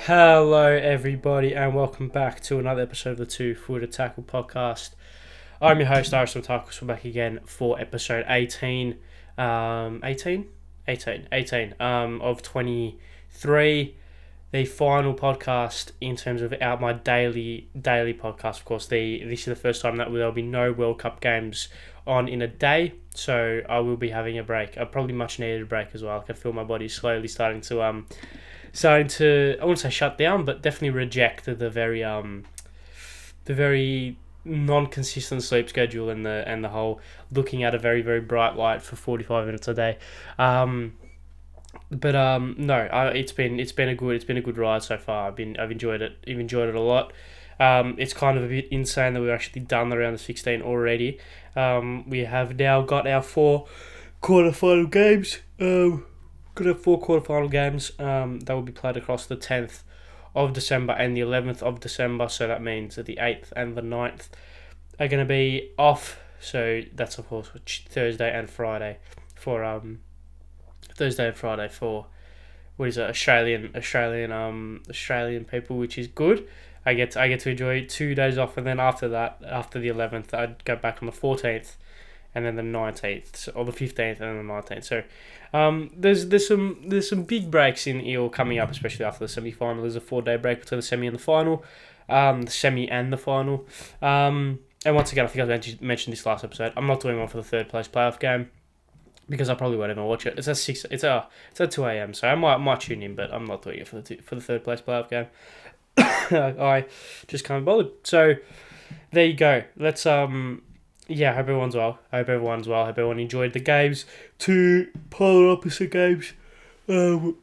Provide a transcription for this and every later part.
Hello, everybody, and welcome back to another episode of the Two Footed Tackle podcast. I'm your host, Ari Stamatakos. We're back again for episode 18 of 23. The final podcast in terms of my daily podcast. Of course, this is the first time that there'll be no World Cup games on in a day, so I will be having a break. A probably much needed break as well. I can feel my body slowly starting to I wouldn't say shut down, but definitely reject the very non-consistent sleep schedule and the whole looking at a very, very bright light for 45 minutes a day. It's been a good ride so far. I've enjoyed it. I've enjoyed it a lot. It's kind of a bit insane that we've actually done the round of 16 already. We have now got our 4 quarterfinal games. Got our 4 quarterfinal games that will be played across the 10th of December and the 11th of December. So that means that the 8th and the 9th are going to be off. So that's of course Thursday and Friday for what is it, Australian people, which is good. I get to enjoy 2 days off, and then after that, after the 11th, I'd go back on the 14th, and then the 19th, or the 15th, and then the 19th. So there's some big breaks in EL coming up, especially after the semi-final. There's a 4-day break between the semi and the final, and once again, I think I mentioned this last episode, I'm not doing one for the third place playoff game, because I probably won't even watch it. It's at 2 a.m, so I might tune in, but I'm not doing it for the third place playoff game. I just can't be bothered. So there you go. Let's I hope everyone's well. I hope everyone enjoyed the games. 2 polar opposite games. Two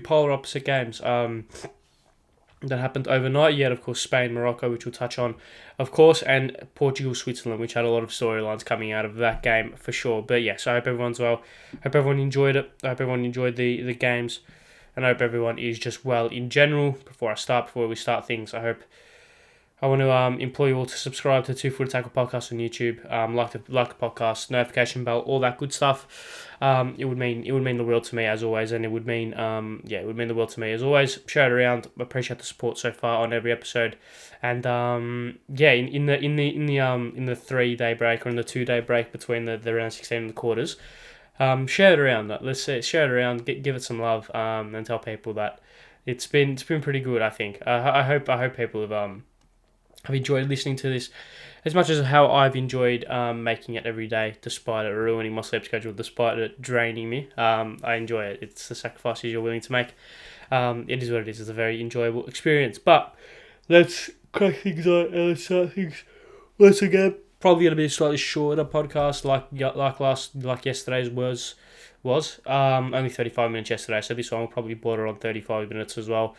polar opposite games. That happened overnight. You had, of course, Spain, Morocco, which we'll touch on, of course, and Portugal, Switzerland, which had a lot of storylines coming out of that game for sure. But yes, I hope everyone's well. Hope everyone enjoyed it. I hope everyone enjoyed the games, and I hope everyone is just well in general. Before we start things, I want to implore you all to subscribe to Two Footed Tackle Podcast on YouTube. Like the podcast, notification bell, all that good stuff. It would mean the world to me as always, and it would mean the world to me as always. Share it around. Appreciate the support so far on every episode, and in the 3-day break or in the 2-day break between the round 16 and the quarters, share it around. Let's say share it around. Give it some love, and tell people that it's been pretty good. I think. I hope people have enjoyed listening to this as much as how I've enjoyed making it every day, despite it ruining my sleep schedule, despite it draining me. I enjoy it. It's the sacrifices you're willing to make. It is what it is. It's a very enjoyable experience. But let's crack things on and let's start things once again. Probably going to be a slightly shorter podcast, like yesterday's was. Only 35 minutes yesterday, so this one will probably border on 35 minutes as well.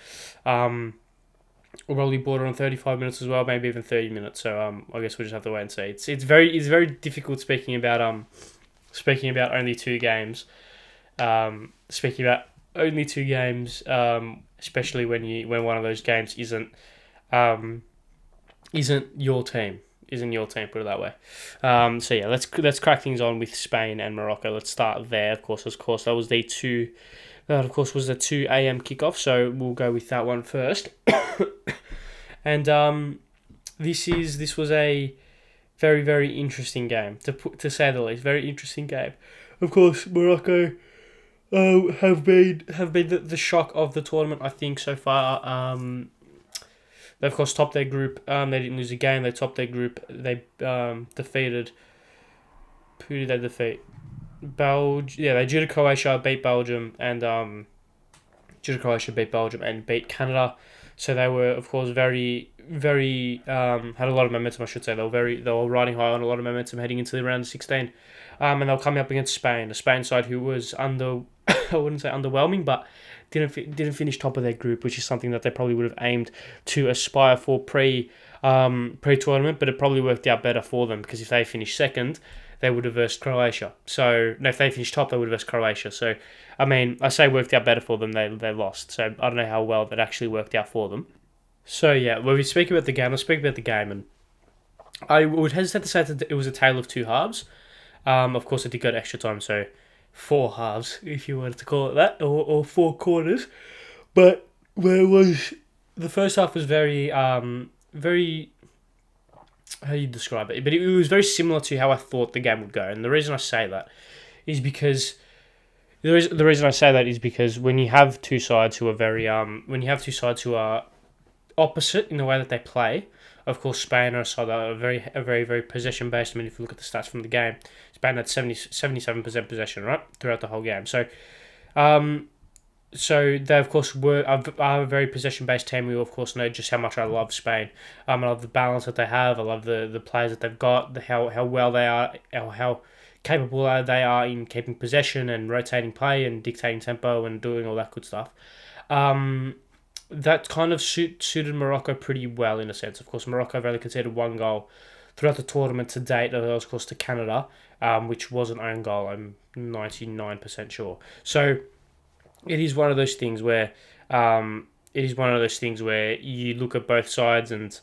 Or probably border on 35 minutes as well, maybe even 30 minutes. So I guess we'll just have to wait and see. It's very difficult speaking about only 2 games. Especially when one of those games isn't your team. Isn't your team, put it that way. So yeah, let's crack things on with Spain and Morocco. Let's start there. Of course, that was the 2 a.m. kickoff. So we'll go with that one first. And this was a very, very interesting game, to say the least. Very interesting game. Of course, Morocco have been the shock of the tournament, I think, so far. They of course topped their group. They didn't lose a game. They topped their group. They defeated. Who did they defeat? Belgium. Yeah, they drew to Croatia, beat Belgium, and beat Canada. So they were, of course, very, very had a lot of momentum. I should say they were riding high on a lot of momentum heading into the round of 16. And they were coming up against Spain, a Spain side who was I wouldn't say underwhelming, but didn't finish top of their group, which is something that they probably would have aimed to aspire for pre-tournament. But it probably worked out better for them, because if they finished second, they would have versed Croatia. So if they finished top, they would have versed Croatia. So I mean, I say worked out better for them. They lost. So I don't know how well that actually worked out for them. So yeah, when we speak about the game, let's speak about the game, and I would hesitate to say that it was a tale of two halves. Of course, it did go to extra time, so 4 halves, if you wanted to call it that, or 4 quarters. But where it was, the first half was very, how do you describe it? But it was very similar to how I thought the game would go. And the reason I say that is because when you have two sides who are opposite in the way that they play. Of course, Spain are a side that are very possession based. I mean, if you look at the stats from the game, Spain had 77% possession, right, throughout the whole game. Um, so they of course are a very possession based team. We of course know just how much I love Spain. I love the balance that they have. I love the players that they've got. How well they are. How capable they are in keeping possession and rotating play and dictating tempo and doing all that good stuff. That kind of suited Morocco pretty well in a sense. Of course, Morocco have only conceded 1 goal throughout the tournament to date. That was, of course, to Canada, which was an own goal. I'm 99% sure. So it is one of those things where you look at both sides and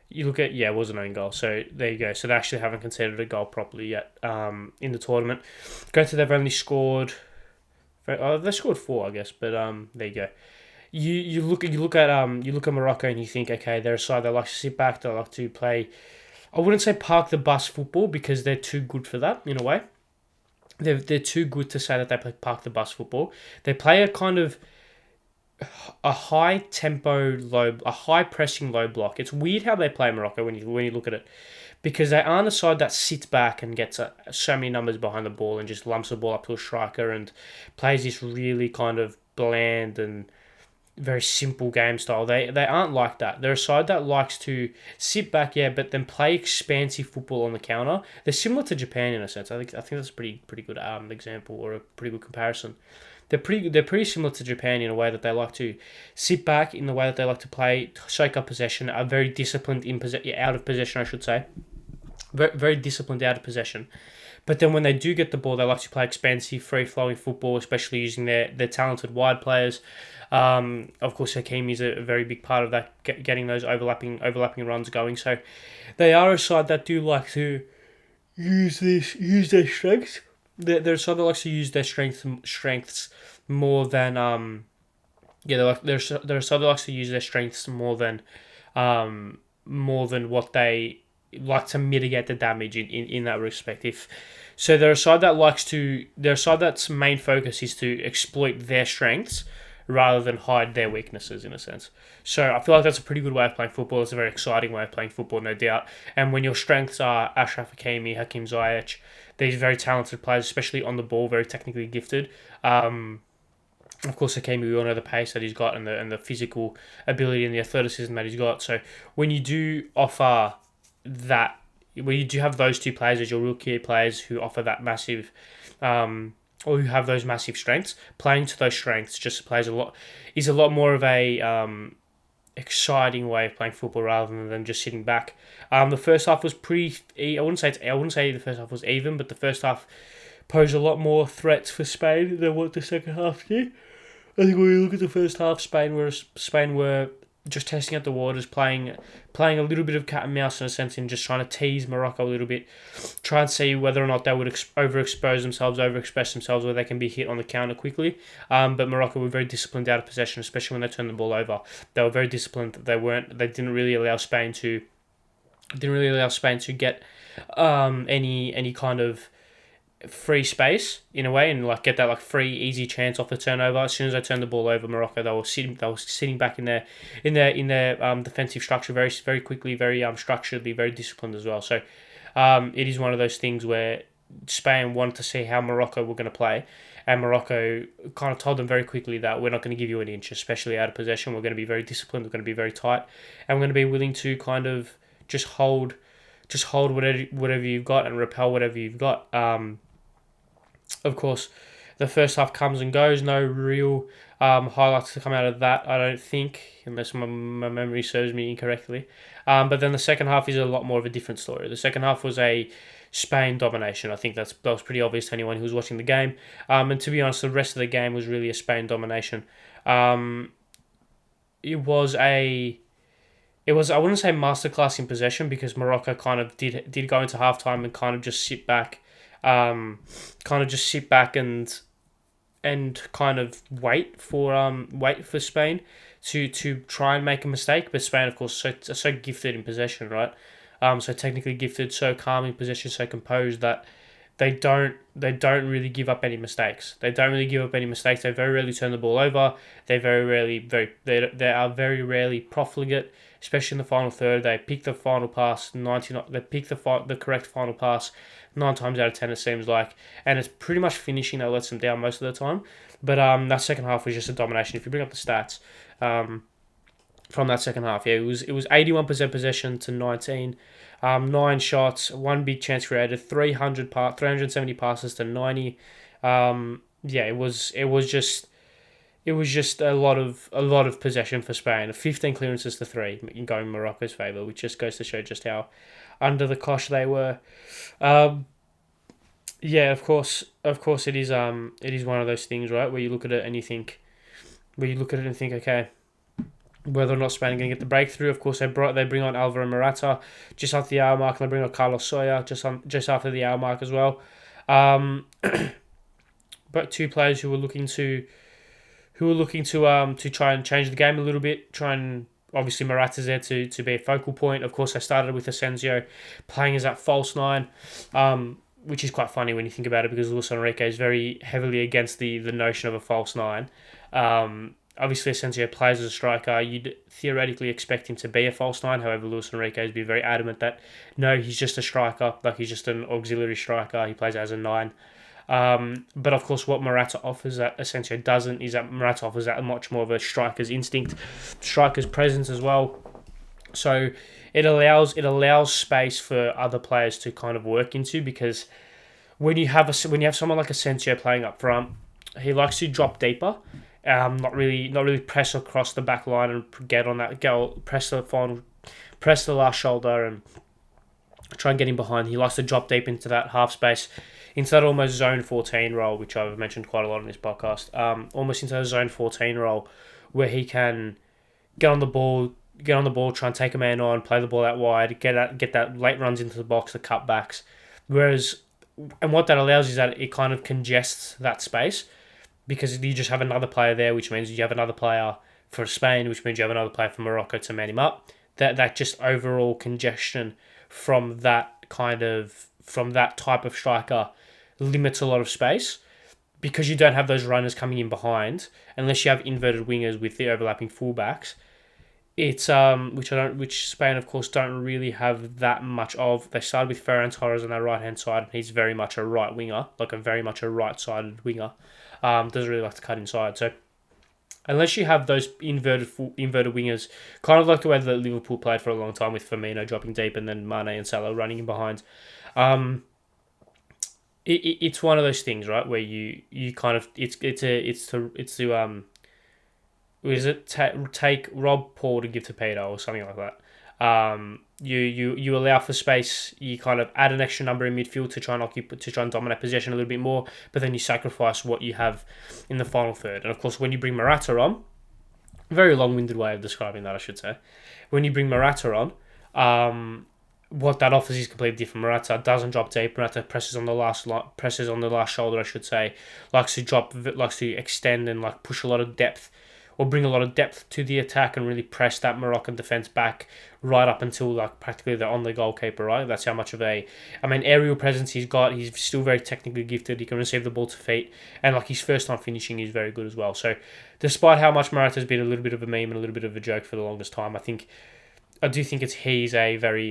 you look at, it was an own goal. So there you go. So they actually haven't conceded a goal properly yet in the tournament. Granted, they've only scored. They scored 4, I guess, but there you go. You look at Morocco and you think, okay, they're a side that likes to sit back, they like to play. I wouldn't say park the bus football because they're too good for that in a way. They're too good to say that they play park the bus football. They play a kind of a high tempo, a high pressing low block. It's weird how they play Morocco when you look at it, because they aren't a side that sits back and gets so many numbers behind the ball and just lumps the ball up to a striker and plays this really kind of bland and very simple game style. They aren't like that. They're a side that likes to sit back, but then play expansive football on the counter. They're similar to Japan in a sense. I think that's a pretty good example or a pretty good comparison. They're pretty similar to Japan in a way that they like to sit back, in the way that they like to play, soak up possession, are very disciplined out of possession, I should say. Very, very disciplined out of possession. But then when they do get the ball, they like to play expansive, free-flowing football, especially using their talented wide players. Of course, Hakimi is a very big part of that, getting those overlapping runs going. So they are a side that do like to use their strengths. They're a side that likes to use their strengths more than they're a side that likes to use their strengths more than what they like to mitigate the damage in that respect. So they're a side that's main focus is to exploit their strengths rather than hide their weaknesses, in a sense. So I feel like that's a pretty good way of playing football. It's a very exciting way of playing football, no doubt. And when your strengths are Achraf Hakimi, Hakim Ziyech, these very talented players, especially on the ball, very technically gifted. Of course, Hakimi, we all know the pace that he's got and the physical ability and the athleticism that he's got. So when you do offer that, when you do have those two players as your real key players who offer that massive, or who have those massive strengths, playing to those strengths just is a lot more of a exciting way of playing football rather than just sitting back. The first half was I wouldn't say the first half was even, but the first half posed a lot more threats for Spain than what the second half did. I think when you look at the first half, Spain were just testing out the waters, playing a little bit of cat and mouse in a sense, and just trying to tease Morocco a little bit, try and see whether or not they would overexpress themselves, where they can be hit on the counter quickly. But Morocco were very disciplined out of possession, especially when they turned the ball over. They were very disciplined. They didn't really allow Spain to get any kind of free space in a way, and like get that like free easy chance off the turnover. As soon as they turned the ball over, Morocco they were sitting back in their defensive structure very quickly, very structuredly, very disciplined as well. So it is one of those things where Spain wanted to see how Morocco were going to play, and Morocco kind of told them very quickly that we're not going to give you an inch, especially out of possession. We're going to be very disciplined, we're going to be very tight, and we're going to be willing to kind of just hold whatever you've got and repel whatever you've got. Of course, the first half comes and goes. No real highlights to come out of that, I don't think, unless my memory serves me incorrectly. But then the second half is a lot more of a different story. The second half was a Spain domination. I think that was pretty obvious to anyone who was watching the game. And to be honest, the rest of the game was really a Spain domination. It was I wouldn't say masterclass in possession, because Morocco kind of did go into halftime and kind of just sit back kind of just sit back and kind of wait for Spain to try and make a mistake. But Spain, of course, so gifted in possession, right? So technically gifted, so calm in possession, so composed that they don't really give up any mistakes. They don't really give up any mistakes. They very rarely turn the ball over. They are very rarely profligate, especially in the final third. They pick the final pass 99. They pick the correct final pass 9 times out of 10. It seems like, and it's pretty much finishing that lets them down most of the time. But that second half was just a domination. If you bring up the stats, from that second half, yeah, it was 81% possession to 19. 9 shots, one big chance created, 370 passes to 90. Yeah, it was just a lot of possession for Spain. 15 clearances to 3 going Morocco's favour, which just goes to show just how under the cosh they were. Yeah, of course, it is one of those things, right, where you look at it and think, okay, whether or not Spain are going to get the breakthrough. Of course, they bring on Alvaro Morata just after the hour mark, and they bring on Carlos Soya just after the hour mark as well. But two players who were looking to try and change the game a little bit. Obviously Morata's there to be a focal point. Of course, I started with Asensio playing as that false nine, which is quite funny when you think about it, because Luis Enrique is very heavily against the notion of a false nine. Obviously, Asensio plays as a striker. You'd theoretically expect him to be a false nine. However, Luis Enrique has been very adamant that no, he's just a striker. Like, he's just an auxiliary striker. He plays as a 9. But of course, what Morata offers that Asensio doesn't is that Morata offers that much more of a striker's instinct, striker's presence as well. So it allows space for other players to kind of work into, because when you have someone like Asensio playing up front, he likes to drop deeper. Not really press across the back line and get on that press the last shoulder and try and get in behind. He likes to drop deep into that half space, into that almost zone 14 role, which I've mentioned quite a lot in this podcast. Almost into the zone 14 role, where he can get on the ball, try and take a man on, play the ball out wide, get that late runs into the box, the cutbacks. And what that allows is that it kind of congests that space, because you just have another player there, which means you have another player for Spain, which means you have another player for Morocco to man him up. That just overall congestion from that type of striker limits a lot of space, because you don't have those runners coming in behind unless you have inverted wingers with the overlapping fullbacks. It's which Spain of course don't really have that much of. They started with Ferran Torres on their right hand side, and he's very much a right winger, very much a right sided winger. Doesn't really like to cut inside. So unless you have those inverted wingers, kind of like the way that Liverpool played for a long time, with Firmino dropping deep and then Mane and Salah running in behind, it's one of those things, right, where you kind of take Rob Paul to give to Peter or something like that. You allow for space. You kind of add an extra number in midfield to try and dominate possession a little bit more, but then you sacrifice what you have in the final third. And of course, when you bring Morata on, very long-winded way of describing that, I should say. When you bring Morata on, what that offers is completely different. Morata doesn't drop deep. Morata presses on the last shoulder, I should say. Likes to extend and push a lot of depth, or bring a lot of depth to the attack, and really press that Moroccan defence back right up until practically they're on the goalkeeper, right? That's how much of aerial presence he's got. He's still very technically gifted. He can receive the ball to feet, and his first time finishing is very good as well. So despite how much Morata's been a little bit of a meme and a little bit of a joke for the longest time, I do think he's a very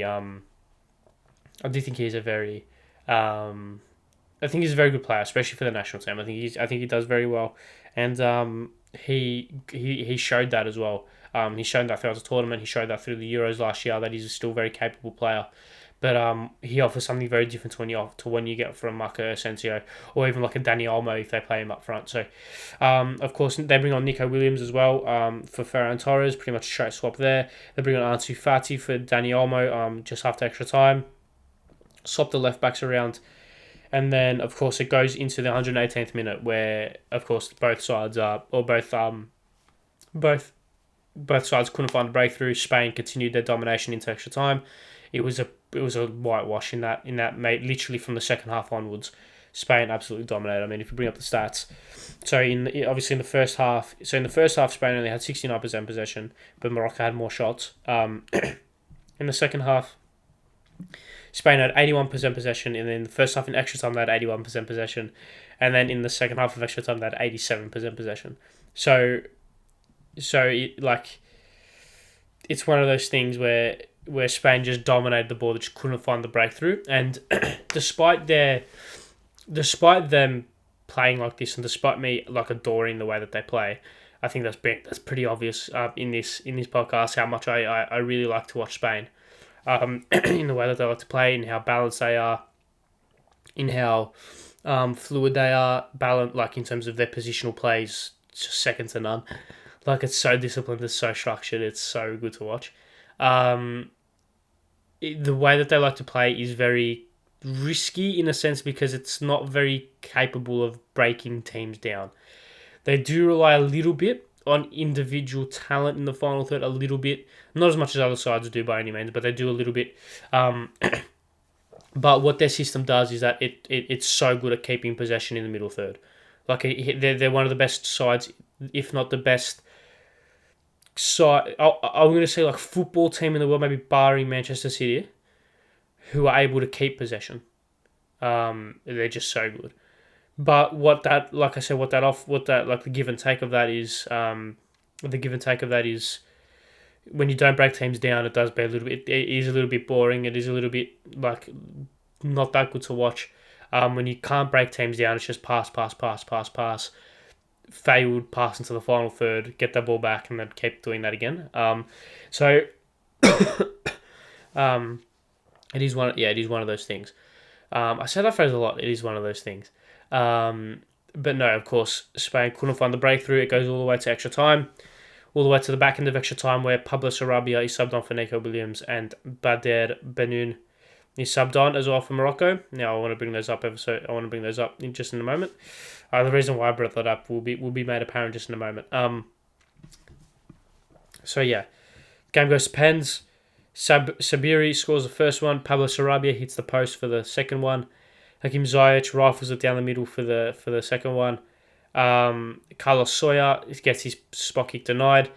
good player, especially for the national team. I think he does very well, and he showed that as well. He showed that throughout the tournament. He showed that through the Euros last year, that he's still a very capable player. But he offers something very different to when you get from Marco Asensio, or even like a Dani Olmo if they play him up front. So, of course, they bring on Nico Williams as well for Ferran Torres, pretty much a straight swap there. They bring on Ansu Fati for Dani Olmo just after extra time. Swap the left backs around. And then, of course, it goes into the 118th minute, where, of course, both sides couldn't find a breakthrough. Spain continued their domination into extra time. It was a a whitewash in that mate. Literally from the second half onwards, Spain absolutely dominated. I mean, if you bring up the stats, so obviously in the first half, Spain only had 69% possession, but Morocco had more shots. In the second half, Spain had 81% possession, and then in the first half in extra time they had 81% possession, and then in the second half of extra time they had 87% possession. So it's one of those things where Spain just dominated the ball, they just couldn't find the breakthrough, and despite them playing like this, and despite me adoring the way that they play, I think that's pretty obvious in this podcast how much I really like to watch Spain. In the way that they like to play, in how balanced they are, in how fluid they are, balanced in terms of their positional plays, just second to none. It's so disciplined, it's so structured, it's so good to watch. The way that they like to play is very risky in a sense because it's not very capable of breaking teams down. They do rely a little bit on individual talent in the final third, a little bit. Not as much as other sides do by any means, but they do a little bit. But what their system does is that it's so good at keeping possession in the middle third. They're one of the best sides, if not the best side. I'm going to say football team in the world, maybe barring Manchester City, who are able to keep possession. They're just so good. But the give and take of that is, when you don't break teams down, it does be a little bit. It is a little bit boring. It is a little bit not that good to watch. When you can't break teams down, it's just pass, failed pass into the final third, get that ball back, and then keep doing that again. It is one of those things. I say that phrase a lot. It is one of those things. But no, of course, Spain couldn't find the breakthrough. It goes all the way to extra time, all the way to the back end of extra time, where Pablo Sarabia is subbed on for Nico Williams and Bader Benoun is subbed on as well for Morocco. Now I want to bring those up in just in a moment. The reason why I brought that up will be made apparent just in a moment. Game goes to pens. Sabiri scores the first one. Pablo Sarabia hits the post for the second one. Hakim Ziyech rifles it down the middle for the second one. Carlos Soya gets his spot kick denied.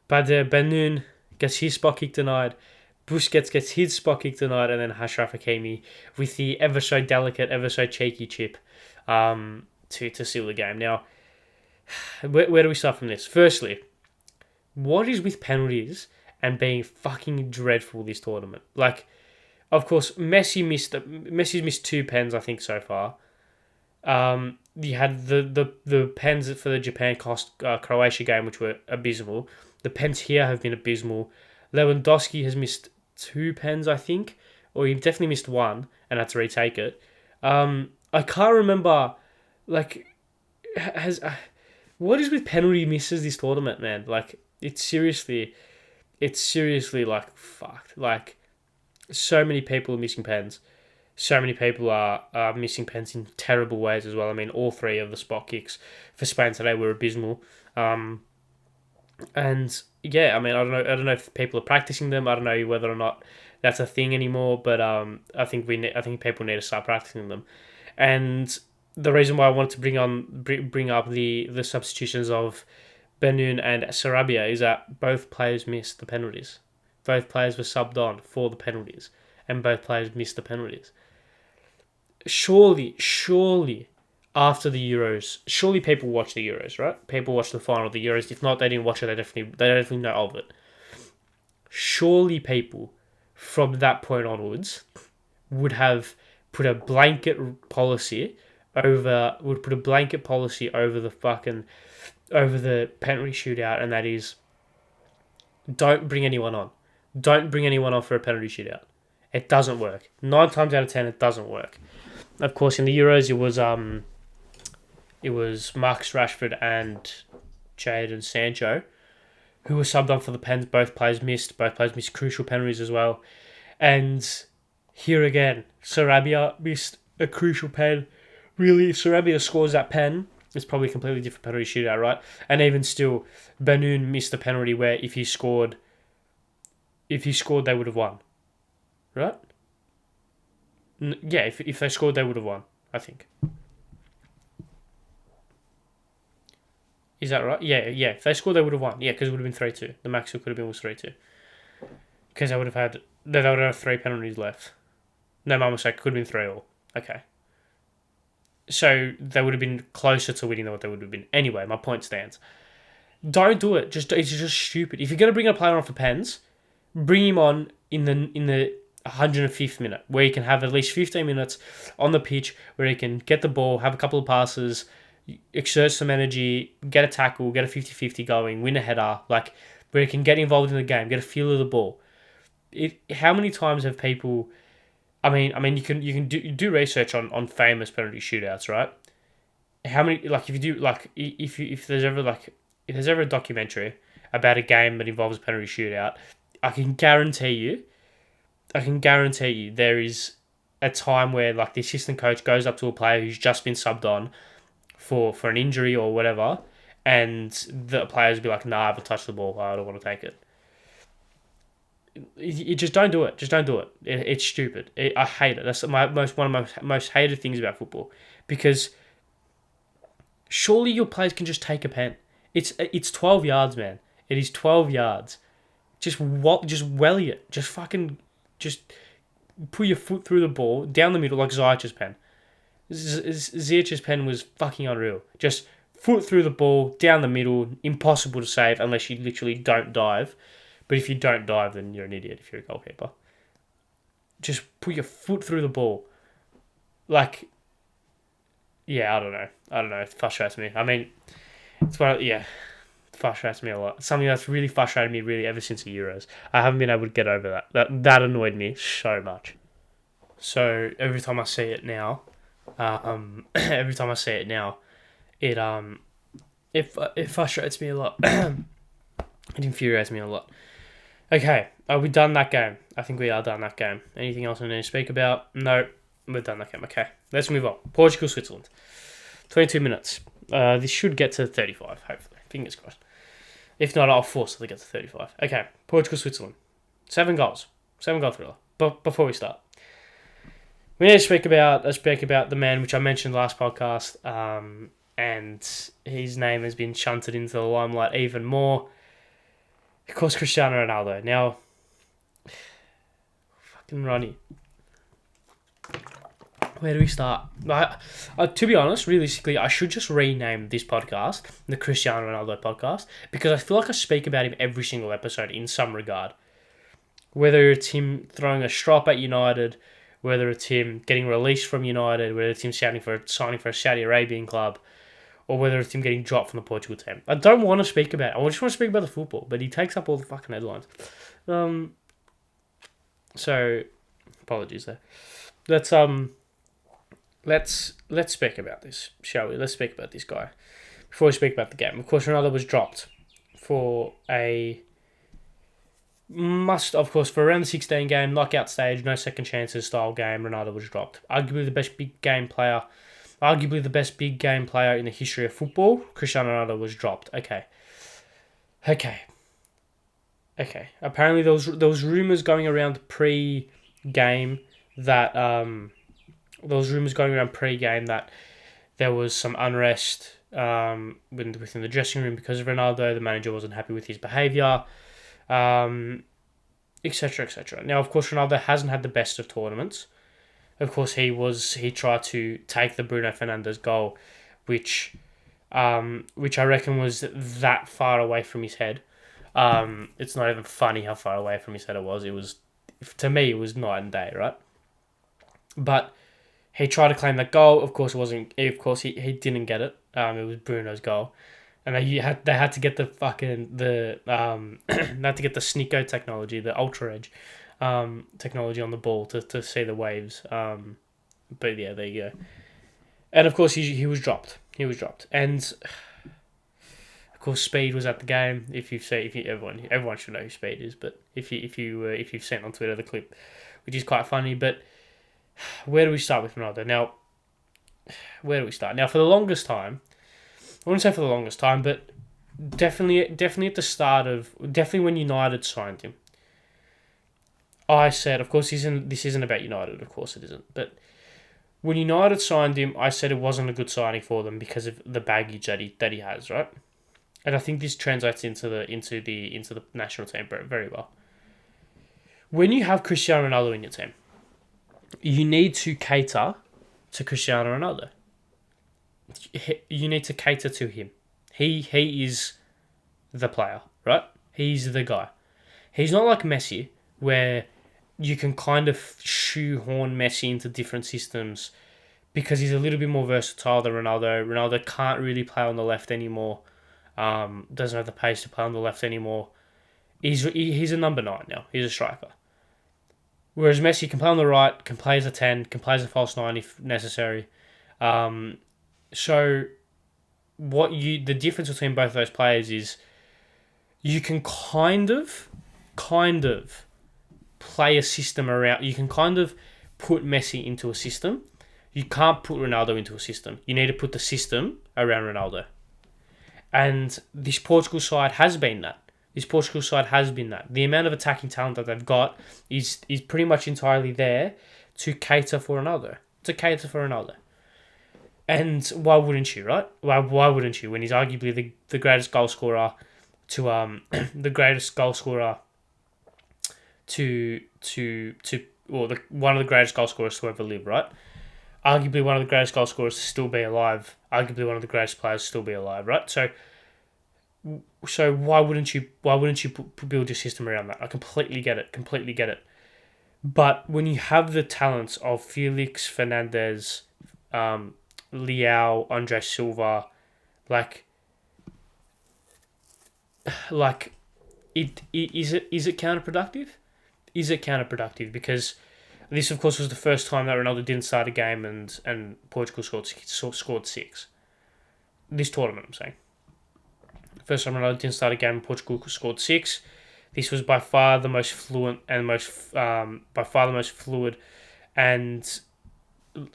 Bader Benoun gets his spot kick denied. Busquets gets his spot kick denied, and then Achraf Hakimi with the ever so delicate, ever so cheeky chip to seal the game. Now, where do we start from this? Firstly, what is with penalties and being fucking dreadful this tournament? Of course, Messi's missed 2 pens, I think, so far. You had the pens for the Japan Croatia game, which were abysmal. The pens here have been abysmal. Lewandowski has missed 2 pens, I think, or he definitely missed 1 and had to retake it. I can't remember. What is with penalty misses this tournament, man? It's seriously fucked. So many people are missing pens. So many people are missing pens in terrible ways as well. I mean, all 3 of the spot kicks for Spain today were abysmal. And yeah, I mean, I don't know if people are practicing them. I don't know whether or not that's a thing anymore. But I think people need to start practicing them. And the reason why I wanted to bring up the substitutions of Benoun and Sarabia is that both players missed the penalties. Both players were subbed on for the penalties, and both players missed the penalties. Surely, after the Euros, surely people watch the Euros, right? People watch the final of the Euros. If not, they didn't watch it. They definitely know of it. Surely people from that point onwards would have put a blanket policy over the penalty shootout, and that is, don't bring anyone on. Don't bring anyone on for a penalty shootout. It doesn't work. 9 times out of 10, it doesn't work. Of course, in the Euros, it was Marcus Rashford and Jadon Sancho who were subbed on for the pens. Both players missed crucial penalties as well. And here again, Sarabia missed a crucial pen. Really, if Sarabia scores that pen, it's probably a completely different penalty shootout, right? And even still, Benoun missed the penalty where if he scored, they would have won, right? Yeah, if they scored, they would have won, I think. Is that right? Yeah. If they scored, they would have won. Yeah, because it would have been 3-2. The max it could have been was 3-2. Because they would have had... They would have 3 penalties left. No, my mistake. Could have been 3-3. Okay. So they would have been closer to winning than what they would have been. Anyway, my point stands. Don't do it. It's just stupid. If you're going to bring a player on for pens, bring him on in the 105th minute, where he can have at least 15 minutes on the pitch, where he can get the ball, have a couple of passes, exert some energy, get a tackle, get a 50-50 going, win a header, like where he can get involved in the game, get a feel of the ball. How many times have people? I mean, you can do research on famous penalty shootouts, right? How many, like, if you do, like, if there's ever a documentary about a game that involves a penalty shootout, I can guarantee you there is a time where, like, the assistant coach goes up to a player who's just been subbed on for an injury or whatever, and the players will be like, nah, I haven't touched the ball, I don't want to take it. You just don't do it. Just don't do it. It's stupid. I hate it. That's one of my most hated things about football, because surely your players can just take a pen. It's 12 yards, man. It is 12 yards. Just welly it. Just put your foot through the ball down the middle like Ziyech's pen. Ziyech's pen was fucking unreal. Just foot through the ball down the middle, impossible to save unless you literally don't dive. But if you don't dive, then you're an idiot if you're a goalkeeper. Just put your foot through the ball. Like, yeah, I don't know. It frustrates me. I mean, it frustrates me a lot. Something that's really frustrated me really ever since the Euros. I haven't been able to get over that. That annoyed me so much. So every time I see it now, it frustrates me a lot. It infuriates me a lot. Okay, are we done that game? I think we are done that game. Anything else I need to speak about? No, we're done that game. Okay, let's move on. Portugal, Switzerland. 22 minutes. This should get to 35, hopefully. Fingers crossed. If not, I'll force it to get to 35. Okay, Portugal, Switzerland. 7 goals. 7-goal thriller. But before we start, we need to speak about the man which I mentioned last podcast, and his name has been shunted into the limelight even more. Of course, Cristiano Ronaldo. Now, fucking Ronnie. Where do we start? To be honest, realistically, I should just rename this podcast the Cristiano Ronaldo podcast, because I feel like I speak about him every single episode in some regard. Whether it's him throwing a strop at United, whether it's him getting released from United, whether it's him signing for a Saudi Arabian club, or whether it's him getting dropped from the Portugal team. I don't want to speak about it. I just want to speak about the football, but he takes up all the fucking headlines. So, apologies there. Let's speak about this, shall we? Let's speak about this guy before we speak about the game. Of course, Ronaldo was dropped for a around the 16 game knockout stage, no second chances style game. Ronaldo was dropped. Arguably the best big game player in the history of football. Cristiano Ronaldo was dropped. Okay. Apparently there was rumours going around pre-game that there was some unrest within the dressing room because of Ronaldo. The manager wasn't happy with his behaviour, etc., etc. Now, of course, Ronaldo hasn't had the best of tournaments. Of course, he tried to take the Bruno Fernandes goal, which I reckon was that far away from his head. It's not even funny how far away from his head it was. It was, to me, it was night and day, right? But he tried to claim that goal. Of course, it wasn't. Of course, he didn't get it. It was Bruno's goal, and they had to get the Sneeko technology, the Ultra Edge technology on the ball to see the waves. But yeah, there you go. And of course, he was dropped. And of course, Speed was at the game. Everyone should know who Speed is. But if you've seen on Twitter the clip, which is quite funny. But where do we start with Ronaldo? Now, for the longest time, I wouldn't say for the longest time, but definitely at the start of, definitely when United signed him, I said, of course, this isn't about United. Of course, it isn't. But when United signed him, I said it wasn't a good signing for them because of the baggage that he has, right? And I think this translates into the national team very well. When you have Cristiano Ronaldo in your team, you need to cater to Cristiano Ronaldo. You need to cater to him. He is the player, right? He's the guy. He's not like Messi, where you can kind of shoehorn Messi into different systems because he's a little bit more versatile than Ronaldo. Ronaldo can't really play on the left anymore. Doesn't have the pace to play on the left anymore. He's a number 9 now. He's a striker. Whereas Messi can play on the right, can play as a 10, can play as a false 9 if necessary. So the difference between both those players is you can kind of play a system around. You can kind of put Messi into a system. You can't put Ronaldo into a system. You need to put the system around Ronaldo. And this Portugal side has been that. The amount of attacking talent that they've got is pretty much entirely there to cater for Ronaldo. And why wouldn't you, right? Why wouldn't you when he's arguably the greatest goal scorer to one of the greatest goal scorers to ever live, right? Arguably one of the greatest goal scorers to still be alive. Arguably one of the greatest players to still be alive, right? So why wouldn't you build your system around that? I completely get it. But when you have the talents of Felix, Fernandez, Leao, Andre Silva, like is it counterproductive? Is it counterproductive? Because this, of course, was the first time that Ronaldo didn't start a game and Portugal scored 6. This tournament, I'm saying. First time Ronaldo didn't start a game and Portugal scored 6. This was by far the most fluent and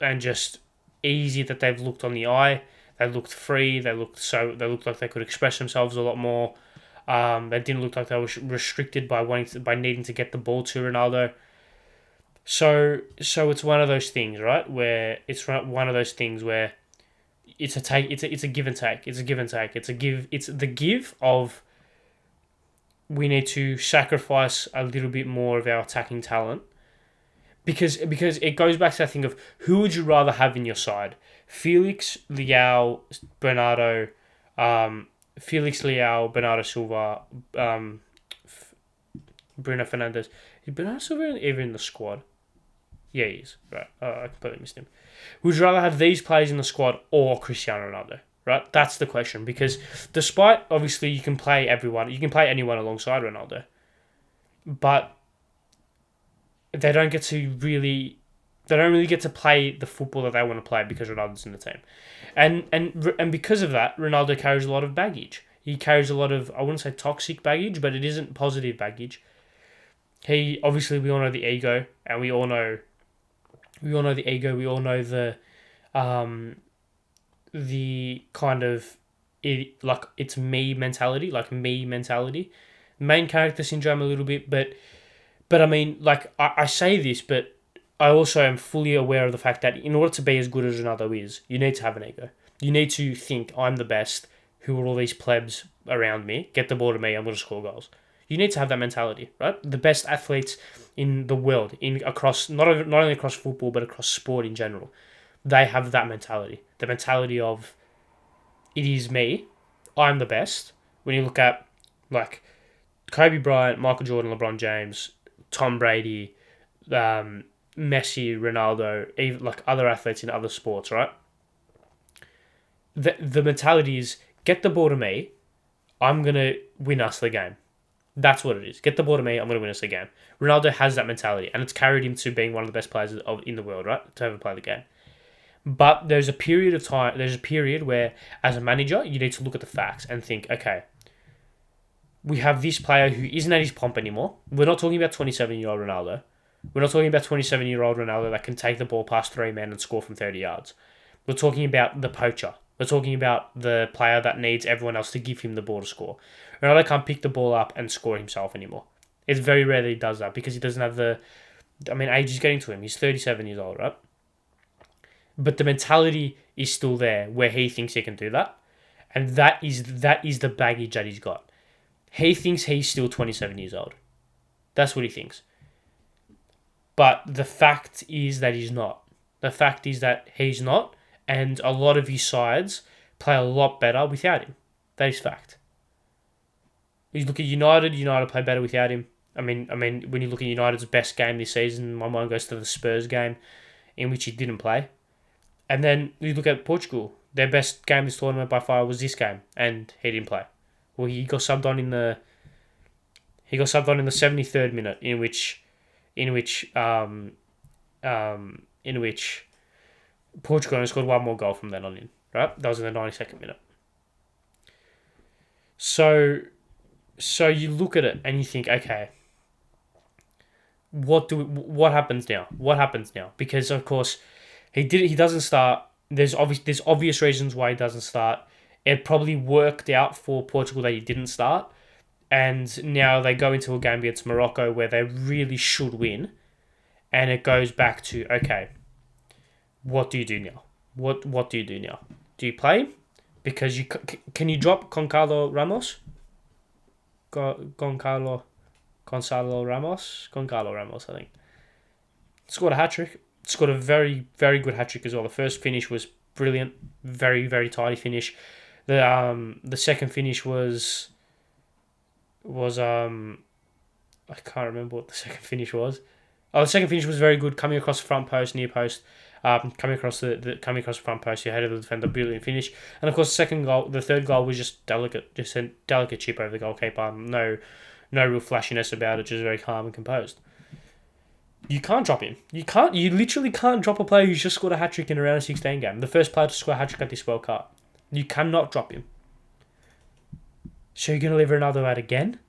and just easy that they've looked on the eye. They looked free. They looked like they could express themselves a lot more. They didn't look like they were restricted by needing to get the ball to Ronaldo. So it's one of those things, right? Where it's one of those things where it's a give and take. It's the give of we need to sacrifice a little bit more of our attacking talent because it goes back to that thing of who would you rather have in your side? Felix, Leao, Bernardo, Silva, Bruno Fernandes. Is Bernardo Silva even in the squad? Yeah, he is. Right. I completely missed him. Would you rather have these players in the squad or Cristiano Ronaldo? Right? That's the question. Because despite, obviously, you can play anyone alongside Ronaldo. But they don't really get to play the football that they want to play because Ronaldo's in the team. And because of that, Ronaldo carries a lot of baggage. He carries a lot of, I wouldn't say toxic baggage, but it isn't positive baggage. We all know the ego, and we all know the kind of it's me mentality, main character syndrome a little bit, but I mean, like I say this, but I also am fully aware of the fact that in order to be as good as Ronaldo is, you need to have an ego. You need to think, I'm the best. Who are all these plebs around me? Get the ball to me. I'm going to score goals. You need to have that mentality, right? The best athletes in the world, across not only across football but across sport in general, they have that mentality. The mentality of, it is me. I'm the best. When you look at like Kobe Bryant, Michael Jordan, LeBron James, Tom Brady, Messi, Ronaldo, even like other athletes in other sports, right? The mentality is, get the ball to me. I'm going to win us the game. That's what it is. Get the ball to me. I'm going to win us the game. Ronaldo has that mentality, and it's carried him to being one of the best players in the world, right? To ever play the game. But there's a period where, as a manager, you need to look at the facts and think, okay, we have this player who isn't at his pomp anymore. We're not talking about 27-year-old Ronaldo. We're not talking about 27-year-old Ronaldo that can take the ball past 3 men and score from 30 yards. We're talking about the poacher. We're talking about the player that needs everyone else to give him the ball to score. Ronaldo can't pick the ball up and score himself anymore. It's very rare that he does that because he doesn't have the. I mean, age is getting to him. He's 37 years old, right? But the mentality is still there where he thinks he can do that, and that is the baggage that he's got. He thinks he's still 27 years old. That's what he thinks. But the fact is that he's not. The fact is that he's not, and a lot of his sides play a lot better without him. That is fact. You look at United. United play better without him. I mean, when you look at United's best game this season, my mind goes to the Spurs game, in which he didn't play. And then you look at Portugal. Their best game this tournament by far was this game, and he didn't play. Well, he got subbed on in the 73rd minute, in which Portugal only scored one more goal from then on in. Right, that was in the 92nd minute. So you look at it and you think, okay, what happens now? What happens now? Because of course, he doesn't start. There's obvious reasons why he doesn't start. It probably worked out for Portugal that he didn't start, and now they go into a game against Morocco where they really should win, and it goes back to, okay, what do you do now? What do you do now? Do you play? Because can you drop Gonçalo Ramos? Gonçalo Ramos, I think. Scored a hat-trick. Scored a very, very good hat-trick as well. The first finish was brilliant. Very, very tidy finish. The second finish was I can't remember what the second finish was. Oh, the second finish was very good, coming across the front post, near post, coming across the front post. You had the defender, brilliant finish, and of course the third goal was just a delicate chip over the goalkeeper. No real flashiness about it, just very calm and composed. You can't drop him. You literally can't drop a player who's just scored a hat trick in a round of 16 game. The first player to score a hat trick at this World Cup. You cannot drop him. So you're gonna leave Ronaldo out again?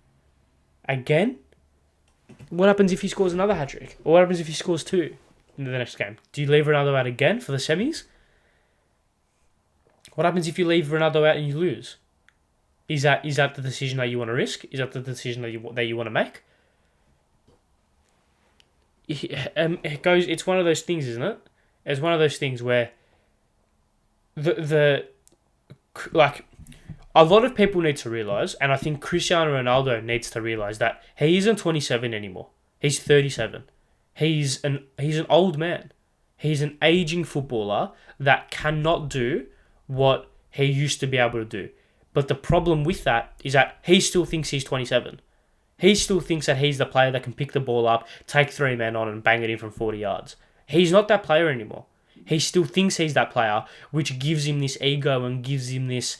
Again? What happens if he scores another hat-trick? Or what happens if he scores two in the next game? Do you leave Ronaldo out again for the semis? What happens if you leave Ronaldo out and you lose? Is that the decision that you want to risk? Is that the decision that you want to make? It's one of those things, isn't it? It's one of those things where a lot of people need to realise, and I think Cristiano Ronaldo needs to realise, that he isn't 27 anymore. He's 37. He's an old man. He's an ageing footballer that cannot do what he used to be able to do. But the problem with that is that he still thinks he's 27. He still thinks that he's the player that can pick the ball up, take three men on and bang it in from 40 yards. He's not that player anymore. He still thinks he's that player, which gives him this ego and gives him this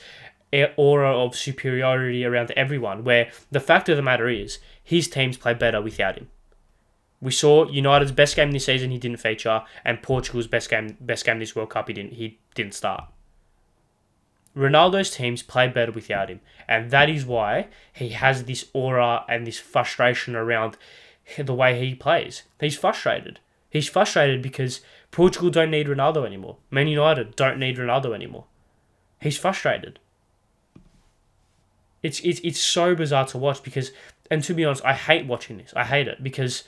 aura of superiority around everyone, where the fact of the matter is his teams play better without him. We saw United's best game this season, he didn't feature, and Portugal's best game this World Cup, he didn't start. Ronaldo's teams play better without him, and that is why he has this aura and this frustration around the way he plays. He's frustrated. He's frustrated because Portugal don't need Ronaldo anymore. Man United don't need Ronaldo anymore. He's frustrated. It's so bizarre to watch because, and to be honest, I hate watching this. I hate it because,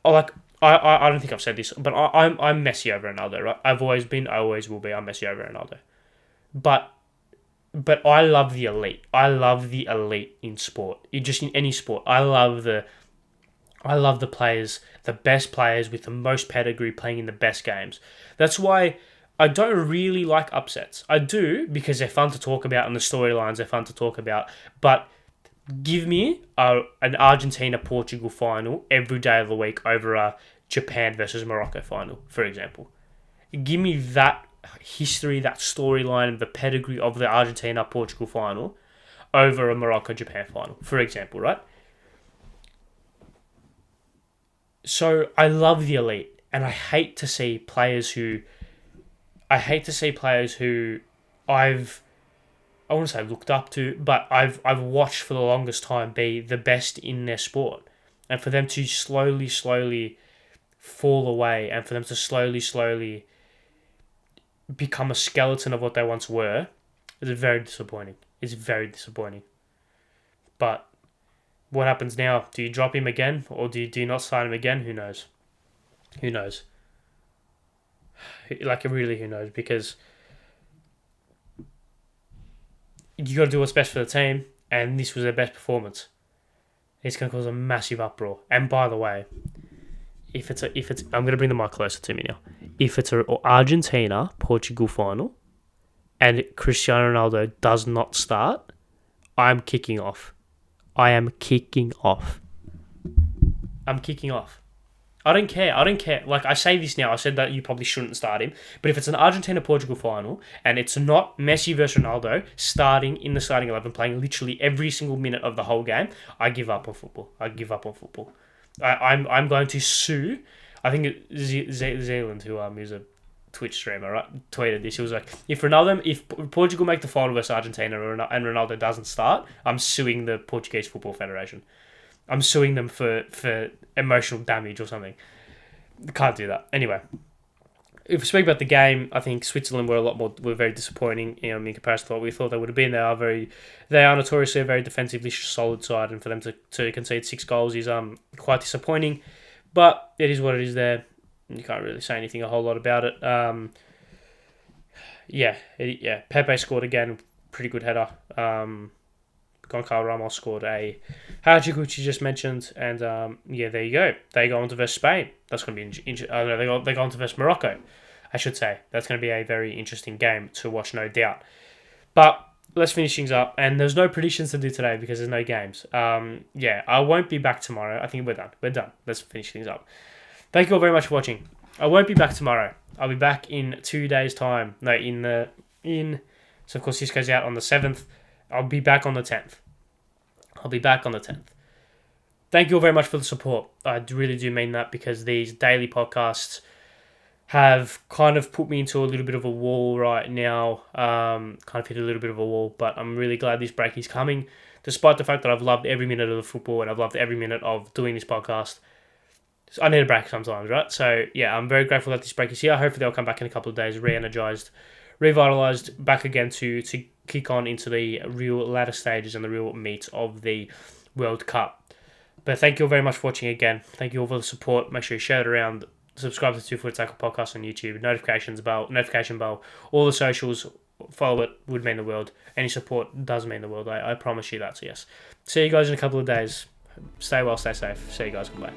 I don't think I've said this, but I'm Messi over Ronaldo, right? I've always been, I always will be. I'm Messi over Ronaldo, but I love the elite. I love the elite in sport. Just in any sport, I love the players, the best players with the most pedigree playing in the best games. That's why I don't really like upsets. I do because they're fun to talk about and the storylines are fun to talk about. But give me an Argentina-Portugal final every day of the week over a Japan versus Morocco final, for example. Give me that history, that storyline, the pedigree of the Argentina-Portugal final over a Morocco-Japan final, for example, right? So I love the elite, and I hate to see players who I want to say looked up to, but I've watched for the longest time be the best in their sport, and for them to slowly fall away, and for them to slowly become a skeleton of what they once were, is very disappointing. It's very disappointing. But What happens now? Do you drop him again, or do you not sign him again? Who knows? Who knows? Like, really, who knows? Because you got to do what's best for the team, and this was their best performance. It's going to cause a massive uproar. And by the way, if it's I'm going to bring the mic closer to me now. If it's a Argentina Portugal final, and Cristiano Ronaldo does not start, I'm kicking off. I am kicking off. I'm kicking off. I don't care. Like, I say this now. I said that you probably shouldn't start him. But if it's an Argentina-Portugal final and it's not Messi versus Ronaldo starting in the starting 11, playing literally every single minute of the whole game, I give up on football. I'm going to sue. I think Zealand, who is a Twitch streamer, right, tweeted this. He was like, if Portugal make the final versus Argentina and Ronaldo doesn't start, I'm suing the Portuguese Football Federation. I'm suing them for emotional damage or something. Can't do that. Anyway, if we speak about the game, I think Switzerland were very disappointing in comparison to what we thought they would have been. They are notoriously a very defensively solid side, and for them to concede 6 goals is quite disappointing. But it is what it is there. You can't really say anything a whole lot about it. Pepe scored again, pretty good header. Goncalo Ramos scored a hat-trick, which you just mentioned, and there you go. They go on to versus Spain. That's going to be interesting. They go on to versus Morocco, I should say. That's going to be a very interesting game to watch, no doubt. But let's finish things up, and there's no predictions to do today because there's no games. I won't be back tomorrow. I think we're done. Let's finish things up. Thank you all very much for watching. I won't be back tomorrow. I'll be back in 2 days' time. So of course this goes out on the 7th. I'll be back on the 10th. Thank you all very much for the support. I really do mean that, because these daily podcasts have kind of put me into a little bit of a wall right now. Kind of hit a little bit of a wall, but I'm really glad this break is coming. Despite the fact that I've loved every minute of the football and I've loved every minute of doing this podcast, I need a break sometimes, right? So, yeah, I'm very grateful that this break is here. Hopefully they'll come back in a couple of days, re-energized, revitalised, back again to kick on into the real latter stages and the real meat of the World Cup. But thank you all very much for watching again. Thank you all for the support. Make sure you share it around. Subscribe to 2 Foot Tackle Podcast on YouTube. Notification bell. All the socials. Follow it. Would mean the world. Any support does mean the world. I promise you that. So yes. See you guys in a couple of days. Stay well, stay safe. See you guys. Goodbye.